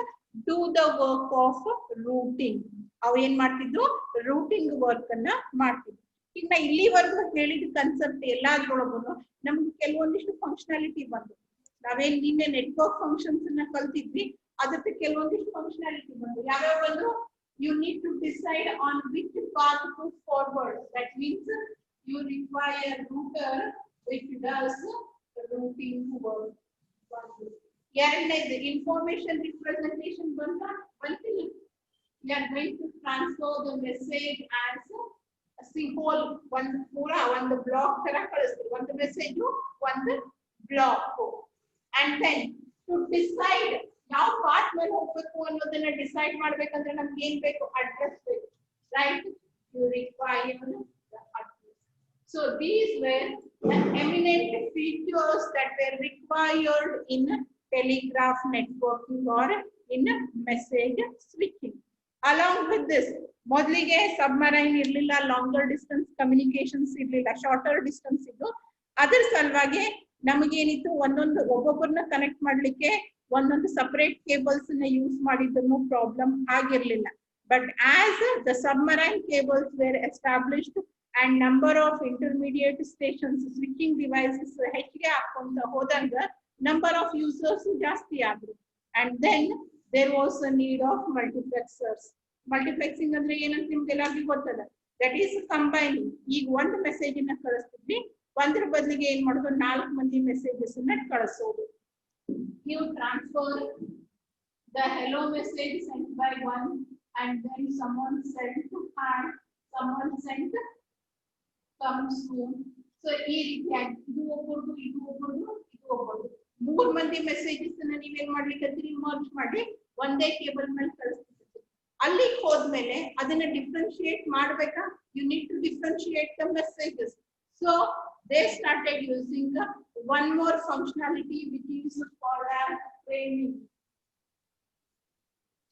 Speaker 1: do the work of routing. ಅವು ಏನ್ ಮಾಡ್ತಿದ್ರು, ರೂಟಿಂಗ್ ವರ್ಕ್ ಅನ್ನ ಮಾಡ್ತಿದ್ರು. ಈಗ ನಾ ಇಲ್ಲಿವರೆಗೂ ಹೇಳಿದ ಕನ್ಸೆಪ್ಟ್ ಎಲ್ಲಾದ್ರೊಳಗೂ ನಮ್ಗೆ ಕೆಲವೊಂದಿಷ್ಟು ಫಂಕ್ಷನಾಲಿಟಿ ಬಂದು, ನಾವೇನ್ ನಿನ್ನೆ ನೆಟ್ವರ್ಕ್ ಫಂಕ್ಷನ್ಸ್ ಅನ್ನ ಕಲ್ತಿದ್ವಿ, ಅದಕ್ಕೆ ಕೆಲವೊಂದಿಷ್ಟು ಫಂಕ್ಷನಾಲಿಟಿ ಬಂದು. ಯಾವ್ಯಾವ ಬಂದು, you need to decide on which path to forward. That means you require a router which does the routing work. ಎರಡನೇದು ಇನ್ಫಾರ್ಮೇಶನ್ ರಿಪ್ರೆಸೆಂಟೇಷನ್ ಬಂತಿಲ್ಲ. We are going to transfer the message as a whole, ಒಂದು block ತರ ಕಳಿಸ್ತೀವಿ. ಒಂದು message ಒಂದು block. And then to decide ಯಾವ path ಮೇಲೆ ಹೋಗ್ಬೇಕು ಅನ್ನೋದನ್ನ ಡಿಸೈಡ್ ಮಾಡ್ಬೇಕಂದ್ರೆ ನಮ್ಗೆ ಏನ್ ಬೇಕು, ಅಡ್ರೆಸ್ ಬೇಕು, right? You require the address. So these were the eminent features that were required in telegraph networking or in message switching. Along with this, ಮೊದಲಿಗೆ ಸಬ್ಮರೈನ್ ಇರ್ಲಿಲ್ಲ, ಲಾಂಗರ್ ಡಿಸ್ಟೆನ್ಸ್ ಕಮ್ಯುನಿಕೇಶನ್ಸ್ ಇರ್ಲಿಲ್ಲ, ಶಾರ್ಟರ್ ಡಿಸ್ಟೆನ್ಸ್ ಇದ್ದು. ಅದರ ಸಲುವಾಗಿ ನಮಗೇನಿತ್ತು, ಒಬ್ಬೊಬ್ಬರನ್ನ connect ಮಾಡ್ಲಿಕ್ಕೆ ಒಂದೊಂದು ಸಪರೇಟ್ ಕೇಬಲ್ಸ್ ನ ಯೂಸ್ ಮಾಡಿದ್ರು ಪ್ರಾಬ್ಲಮ್ ಆಗಿರ್ಲಿಲ್ಲ. But as the submarine cables were established and number of intermediate stations switching devices ಹೆಚ್ಚಿಗೆ ಹಾಕೊಂತ ಹೋದಂಗ ನಂಬರ್ ಆಫ್ ಯೂಸರ್ಸ್ ಜಾಸ್ತಿ ಆದ್ರು. And then there was a need of multiplexers. Multiplexing ಅಂದ್ರೆ ಏನಂತ ನಿಮ್ಗೆಲ್ಲರಿಗೂ ಗೊತ್ತದ, ದಟ್ ಈಸ್ ಕಂಬೈನಿಂಗ್. ಈಗ ಒಂದು ಮೆಸೇಜ್ ನ ಕಳಿಸ್ತಿದ್ವಿ, ಒಂದ್ರ ಬದಲಿಗೆ ಏನ್ ಮಾಡೋದು, 4 ಮಂದಿ ಮೆಸೇಜಸ್ ನ ಕಳಿಸೋದು. You transfer the hello message sent by one, and then someone sent hi, someone sent come soon. So ಈ ರೀತಿಯಾಗಿ ಇದು ಒಬ್ಬರದು ಇದು ಒಬ್ಬರದು ಇದು ಒಬ್ಬರದು 3 ಮಂದಿ ಮೆಸೇಜಸ್ ನ ನೀವೇನ್ ಮಾಡ್ಲಿಕ್ಕೆ ಮರ್ಜ್ ಮಾಡಿ ಒಂದೇ ಕೇಬಲ್ ಮೇಲೆ ಕಳಿಸ್ತೀವಿ. ಅಲ್ಲಿಗೆ ಹೋದ್ಮೇಲೆ ಅದನ್ನ ಡಿಫ್ರೆನ್ಶಿಯೇಟ್ ಮಾಡ್ಬೇಕಾ, you need to differentiate the messages. So they started using one more functionality which is called as framing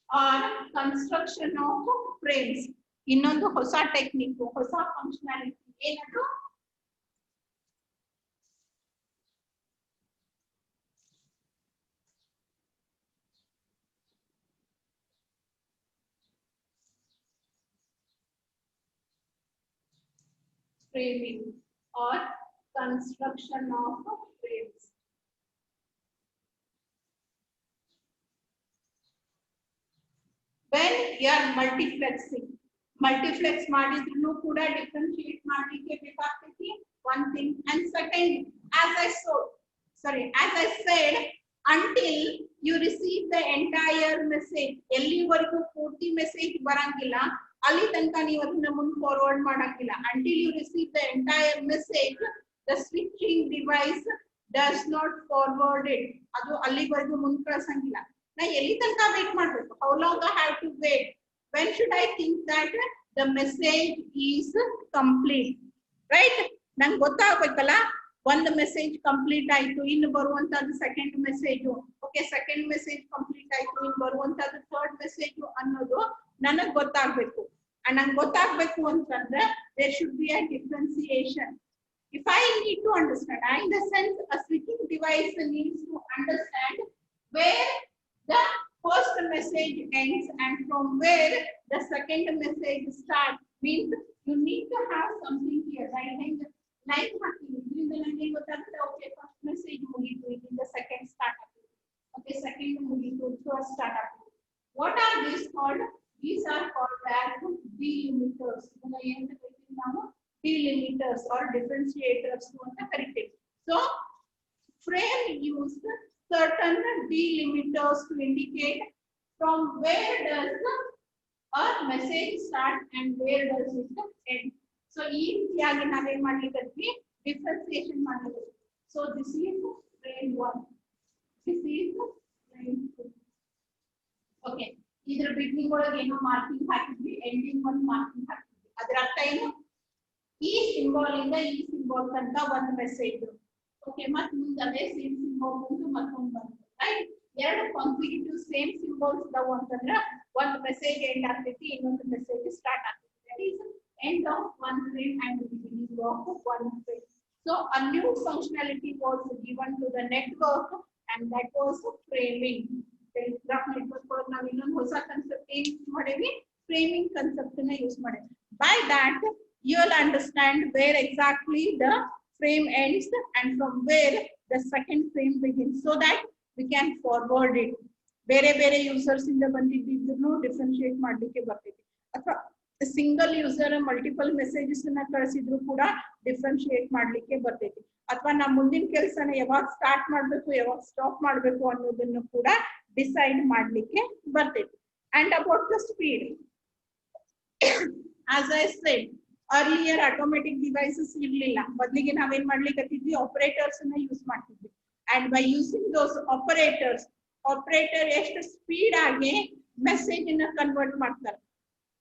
Speaker 1: or construction of frames. ಇನ್ನೊಂದು ಹೊಸ ಟೆಕ್ನಿಕ್, ಹೊಸ ಫಂಕ್ಷನಾಲಿಟಿ ಏನದು, framing or construction of frames. When you are multiplexing, multiplex ಮಾಡಿದ್ರು ಕೂಡ differentiate ಮಾಡ್ಲಿಕ್ಕೆ ಬೇಕಾಗ್ತೈತಿ one thing. And second, as I said, until you receive the entire message, ಎಲ್ಲಿವರೆಗೂ ಪೂರ್ತಿ message ಬರಂಗಿಲ್ಲ ಅಲ್ಲಿ ತನಕ ನೀವು ಅದನ್ನ ಮುಂದೆ ಫಾರ್ವರ್ಡ್ ಮಾಡಂಗಿಲ್ಲ. until you receive the entire message, the switching device does not forward it. ಅದು ಅಲ್ಲಿವರೆಗೂ ಮುಂದೆ ಕಳಿಸಂಗಿಲ್ಲ. ನಾ ಎಲ್ಲಿ ತನಕ ವೇಟ್ ಮಾಡ್ಬೇಕು? how long I have to wait? when should I think that the message is complete? right? ನಂಗೆ ಗೊತ್ತಾಗಬೇಕಲ್ಲ, ಒಂದು ಮೆಸೇಜ್ ಕಂಪ್ಲೀಟ್ ಆಯ್ತು, ಇನ್ನು ಬರುವಂತದ್ದು second message, okay second message complete ಆಯ್ತು, ಇನ್ನು ಬರುವಂತದ್ದು ಥರ್ಡ್ ಮೆಸೇಜ್ ಅನ್ನೋದು ನನಗ್ ಗೊತ್ತಾಗ್ಬೇಕು. ನಂಗೆ ಗೊತ್ತಾಗ್ಬೇಕು ಅಂತಂದ್ರೆ there should be a differentiation. If I need to understand, in the sense a switching device needs to understand where the first message ends and from where the second message starts. Means you need to have something here, right? Like ಇದರಿಂದ ನನಗೆ ಗೊತ್ತಾಗುತ್ತೆ, okay first message ಮುಗಿತು, ಇದರಿಂದ second start ಆಗ್ತದೆ, okay second ಮುಗಿತು, third start ಆಗ್ತದೆ. What are these called? These are called as delimiters. ಇದನ್ನ ಏನಂತ ಕರಿತೀವಿ ನಾವು? Delimiters or differentiators ಅಂತ ಕರಿತೀವಿ. So frame used certain delimiters to indicate from where does a message start and where does it end. So ಈ ರೀತಿಯಾಗಿ ನಾವೇನ್ ಮಾಡ್ಲಿಕ್ಕೆ ಡಿಫರೆನ್ಸಿಯೇಷನ್ ಮಾಡ್ಲಿಕ್ಕೆ. So this is frame 1, this is frame 2. Okay, ಇದರ beginning ಒಳಗೆ ಏನೋ ಮಾರ್ಕಿಂಗ್ ಹಾಕಿದ್ವಿ, ಎಂಡಿಂಗ್ ಒಂದು ಮಾರ್ಕಿಂಗ್ ಹಾಕಿದ್ವಿ. ಅದರ ಅರ್ಥ ಏನು? ಈ ಸಿಂಬಲ್ ಇಂದ ಈ ಸಿಂಬಲ್ ತನಕ ಒಂದು ಮೆಸೇಜ್, ಓಕೆ, ಮತ್ತೆ ಮುಂದೆ ಅದೇ ಸೇಮ್ ಸಿಂಬಲ್ ಬಂದು ಮತ್ತೊಂದು ಬಂತು, ರೈಟ್? ಎರಡು ಕಾನ್ಸಿಕ್ಯೂಟಿವ್ ಸೇಮ್ ಸಿಂಬಲ್ಸ್ ಇದಾವು ಅಂತಂದ್ರೆ ಒಂದು ಮೆಸೇಜ್ ಎಂಡ್ ಆಗ್ತೈತಿ, ಇನ್ನೊಂದು ಮೆಸೇಜ್ ಸ್ಟಾರ್ಟ್ ಆಗ್ತೈತಿ. That is end of one frame and the beginning of one frame. So a new functionality was given to the network, and that was framing. Telegraph network for now ಇನ್ನೊಂದು ಹೊಸ concept ಏನು use ಮಾಡಿವಿ? framing concept na use ಮಾಡಿವಿ. By that you will understand where exactly the frame ends and from where the second frame begins, so that we can forward it. ಬೇರೆ ಬೇರೆ users ಇಂದ ಬಂದಿದ್ದು differentiate ಮಾಡ್ಲಿಕ್ಕೆ ಬರ್ತೈತಿ. ಅಥವಾ ಸಿಂಗಲ್ ಯೂಸರ್ ಮಲ್ಟಿಪಲ್ ಮೆಸೇಜಸ್ ನ ಕಳಿಸಿದ್ರು ಕೂಡ ಡಿಫರೆನ್ಶಿಯೇಟ್ ಮಾಡ್ಲಿಕ್ಕೆ ಬರ್ತೈತಿ. ಅಥವಾ ನಾ ಮುಂದಿನ ಕೆಲಸನ ಯಾವಾಗ ಸ್ಟಾರ್ಟ್ ಮಾಡ್ಬೇಕು, ಯಾವಾಗ ಸ್ಟಾಪ್ ಮಾಡ್ಬೇಕು ಅನ್ನೋದನ್ನು ಕೂಡ ಡಿಸೈಡ್ ಮಾಡ್ಲಿಕ್ಕೆ ಬರ್ತೈತಿ. And about the speed, as I said, earlier automatic devices ಇರ್ಲಿಲ್ಲ. ಮೊದಲಿಗೆ ನಾವೇನ್ ಮಾಡ್ಲಿಕ್ಕತ್ತಿದ್ವಿ, ಆಪರೇಟರ್ಸ್ ಅನ್ನ ಯೂಸ್ ಮಾಡ್ತಿದ್ವಿ. And by using those operators, operator ಎಷ್ಟು ಸ್ಪೀಡ್ ಆಗಿ ಮೆಸೇಜ್ ಅನ್ನ ಕನ್ವರ್ಟ್ ಮಾಡ್ತಾರೆ.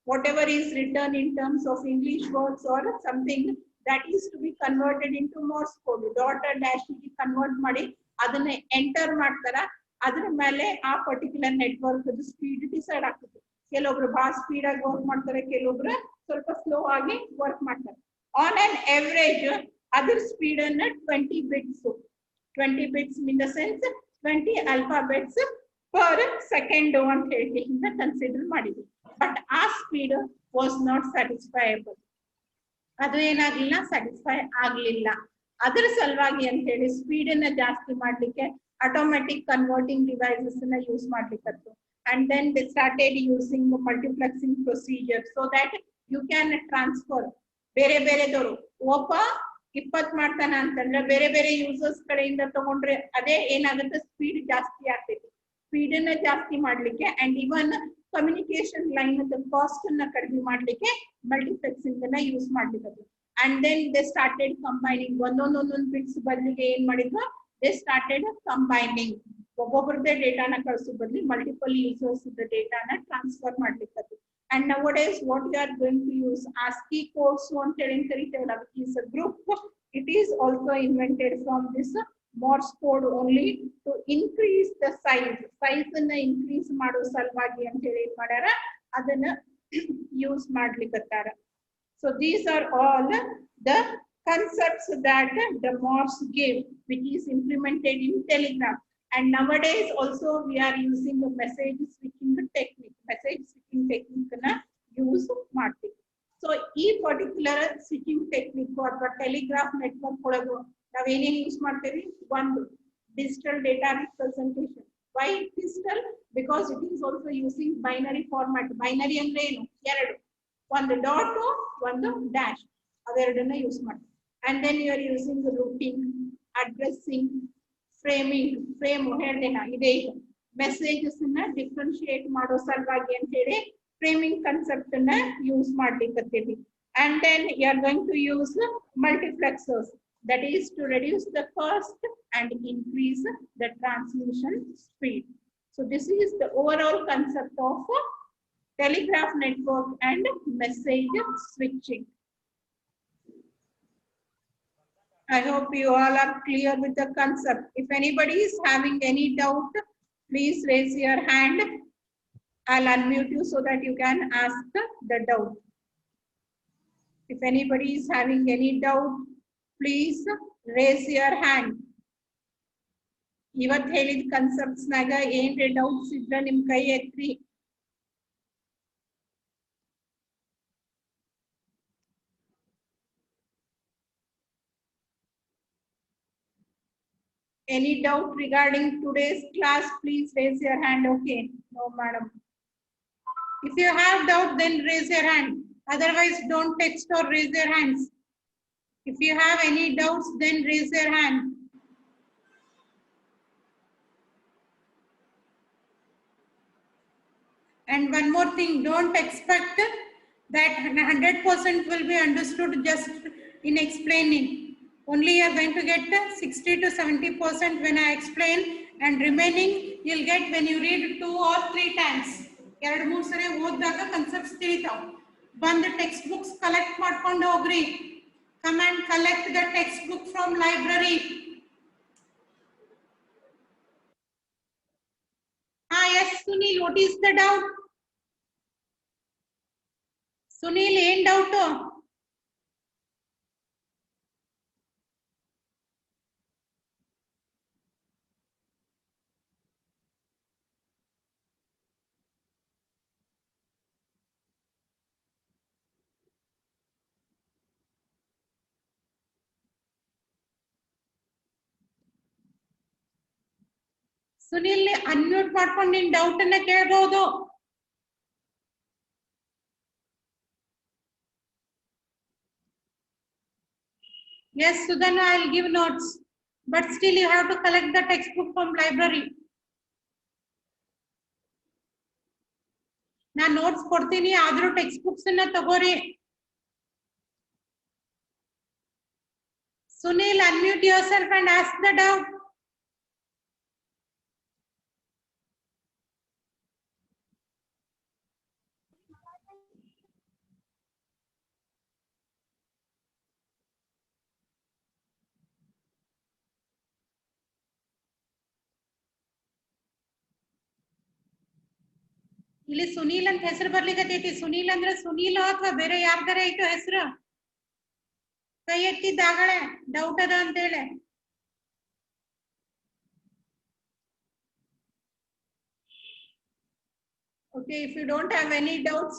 Speaker 1: Whatever is written in terms of English words or something that is to be converted into Morse code, dot or dash ಗೆ convert ಮಾಡಿ ಅದನ್ನ enter ಮಾಡ್ತಾರ. ಅದ್ರ ಮೇಲೆ ಆ ಪರ್ಟಿಕ್ಯುಲರ್ ನೆಟ್ವರ್ಕ್ ಸ್ಪೀಡ್ ಡಿಸೈಡ್ ಆಗ್ತದೆ. ಕೆಲವೊಬ್ರು ಬಹಳ ಸ್ಪೀಡ್ ಆಗಿ ವರ್ಕ್ ಮಾಡ್ತಾರೆ, ಕೆಲವೊಬ್ರು ಸ್ವಲ್ಪ ಸ್ಲೋ ಆಗಿ ವರ್ಕ್ ಮಾಡ್ತಾರೆ. ಆನ್ ಅನ್ ಎವರೇಜ್ ಅದ್ರ ಸ್ಪೀಡ್ ಅನ್ನ 20 bits 20 bits in the sense 20 alphabets per second ಅಂತ ಹೇಳಿ ಕನ್ಸಿಡರ್ ಮಾಡಿದ್ವಿ. ಬಟ್ ಆ ಸ್ಪೀಡ್ ವಾಸ್ ನಾಟ್ ಸ್ಯಾಟಿಸ್ಫೈಯಬಲ್. ಅದು ಏನಾಗ್ಲಿಲ್ಲ, ಸ್ಯಾಟಿಸ್ಫೈ ಆಗ್ಲಿಲ್ಲ. ಅದ್ರ ಸಲುವಾಗಿ ಅಂತ ಹೇಳಿ ಸ್ಪೀಡ್ ಅನ್ನ ಜಾಸ್ತಿ ಮಾಡ್ಲಿಕ್ಕೆ ಆಟೋಮ್ಯಾಟಿಕ್ ಕನ್ವರ್ಟಿಂಗ್ ಡಿವೈಸಸ್ ಅನ್ನ ಯೂಸ್ ಮಾಡ್ಲಿಕ್ಕೆ. And then they started using the multiplexing procedure so that you can transfer ಬೇರೆ ಬೇರೆದವರು ಒಬ್ಬ 20 ಮಾಡ್ತಾನ ಅಂತಂದ್ರೆ ಬೇರೆ ಬೇರೆ ಯೂಸರ್ಸ್ ಕಡೆಯಿಂದ ತಗೊಂಡ್ರೆ ಅದೇ ಏನಾಗುತ್ತೆ, ಸ್ಪೀಡ್ ಜಾಸ್ತಿ ಆಗ್ತೈತಿ. ಸ್ಪೀಡ್ ಅನ್ನ ಜಾಸ್ತಿ ಮಾಡ್ಲಿಕ್ಕೆ and even communication line cost ಅನ್ನ ಕಡಿಮೆ ಮಾಡ್ಲಿಕ್ಕೆ ಮಲ್ಟಿಪ್ಲೆಕ್ಸಿಂಗ್ ಅನ್ನ ಯೂಸ್ ಮಾಡ್ಲಿಕ್ಕೆ. And then they started combining. ಒಂದೊಂದೊಂದೊಂದು ಬಿಟ್ಸ್ ಬದಲಿಗೆ ಏನ್ ಮಾಡಿದ್ರು, ದೇ ಸ್ಟಾರ್ಟೆಡ್ ಕಂಬೈನಿಂಗ್. ಒಬ್ಬೊಬ್ಬರದೇ ಡೇಟಾನ ಕಳಿಸೋ ಬದಲಿ ಮಲ್ಟಿಪಲ್ ಯೂಸರ್ಸ್ ಡೇಟಾನ ಟ್ರಾನ್ಸ್ಫರ್ ಮಾಡ್ಲಿಕ್ಕೆ. And nowadays what we are going to use ASCII codes ಅಂತ ಹೇಳಿ ಕರೀತೇವಲ್ಲ, which is a group. It is also invented from this Morse code only to increase the size. Size ಅನ್ನ increase ಮಾಡೋ ಸಲುವಾಗಿ ಅಂತ ಹೇಳಿ ಏನ್ ಮಾಡ್ಯಾರ, ಅದನ್ನ use ಮಾಡ್ಲಿಕ್ಕತ್ತಾರ. So these are all the concepts that the Morse gave, which is implemented in telegraph. And nowadays also we are using the message switching technique. Message switching technique na use ಮಾಡ್ತೀವಿ. So ಈ particular switching technique ಅಥವಾ telegraph network ಒಳಗೆ ನಾವೇನೇನು use ಮಾಡ್ತೇವೆ, ಒಂದು digital data representation. Why digital? Because it is also using binary format. Binary ಅಂದ್ರೆ ಏನು, ಎರಡು, ಒಂದು ಡಾಟ್ ಒಂದು ಡ್ಯಾಶ್, ಅವೆರಡನ್ನ ಯೂಸ್ ಮಾಡ್ತೀವಿ. And then you are using the routing, addressing, framing. Frame ಹೇಳಿದೆ ಇದೆ, ಮೆಸೇಜಸ್ ಅನ್ನ ಡಿಫ್ರೆನ್ಶಿಯೇಟ್ ಮಾಡೋ ಸಲುವಾಗಿ ಅಂತ ಹೇಳಿ ಫ್ರೇಮಿಂಗ್ ಕಾನ್ಸೆಪ್ಟ್ ಅನ್ನ ಯೂಸ್ ಮಾಡ್ಲಿಕ್ಕತ್ತೀವಿ. And then you are going to use multiplexers, that is to reduce the cost and increase the transmission speed. So this is the overall concept of telegraph network and message switching. I hope you all are clear with the concept. If anybody is having any doubt, please raise your hand. I'll unmute you so that you can ask the doubt. If anybody is having any doubt, please raise your hand. ಇವತ್ತು ಹೇಳಿದ concepts ನಾಗ ಏನ್ರೆ doubts ಇದ್ರೆ ನಿಮ್ ಕೈ ಎತ್ತಿ. Any doubt regarding today's class, please raise your hand. Okay, no madam. If you have doubt, then raise your hand. Otherwise, don't text or raise your hands. If you have any doubts, then raise your hand. And one more thing, don't expect that 100% will be understood just in explaining. Only you are going to get 60 to 70% when I explain, and remaining you'll get when you read 2 or 3 times. ಎರಡು ಮೂರು ಸರಿ ಓದಿದಾಗ concepts ತಿಳಿತಾವ. ಬಂದು text books collect ಮಾಡ್ಕೊಂಡು ಹೋಗ್ರಿ. Come and collect the textbook from library. Yes, Sunil, what is the doubt? Sunil, ಏನ್ doubt? Sunil, unmute ಮಾಡ್ಕೊಂಡು ನಿನ್ ಡೌಟ್ ಅನ್ನ ಕೇಳಬಹುದು. Yes, Sudhana, I'll give notes, but still you have to collect the textbook from library. ನಾನು notes ಕೊಡ್ತೀನಿ, ಆದ್ರೂ text books ಅನ್ನ ತಗೋರಿ. Sunil, unmute yourself and ask the doubt. ಇಲ್ಲಿ ಸುನೀಲ್ ಅಂತ ಹೆಸರು ಬರ್ಲಿಕ್ಕತೈತಿ. ಸುನೀಲ್ ಅಂದ್ರೆ ಸುನೀಲ್ ಅಥವಾ ಬೇರೆ ಯಾರ್ದಾರ ಐತೋ ಹೆಸರು? ಕೈ ಎತ್ತಿದ್ದಾಗಳೆ ಡೌಟ್ ಅದ ಅಂತ ಹೇಳಿ. Okay, if you don't have any doubts,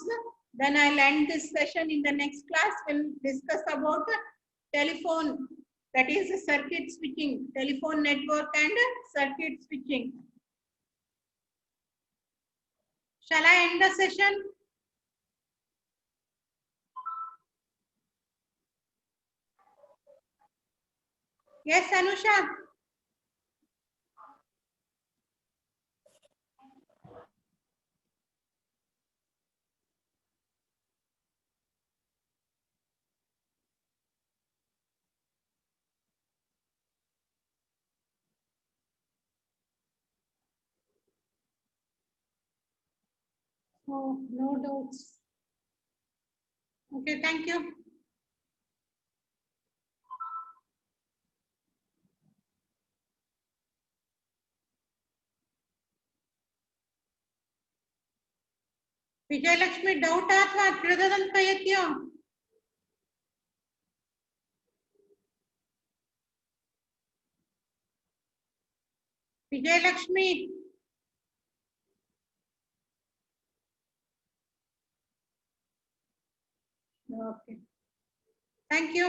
Speaker 1: then I'll end this session. In the next class, we'll discuss about telephone, that is circuit switching, telephone network and circuit switching. Shall I end the session? Yes, Anusha. Oh, no doubts. Okay, thank you. Vijayalakshmi doubt ಅಥವಾ ತಿಳಿದಂತ ಕೈ ಎತ್ತಿಯೋ? Vijayalakshmi. Okay. Thank you.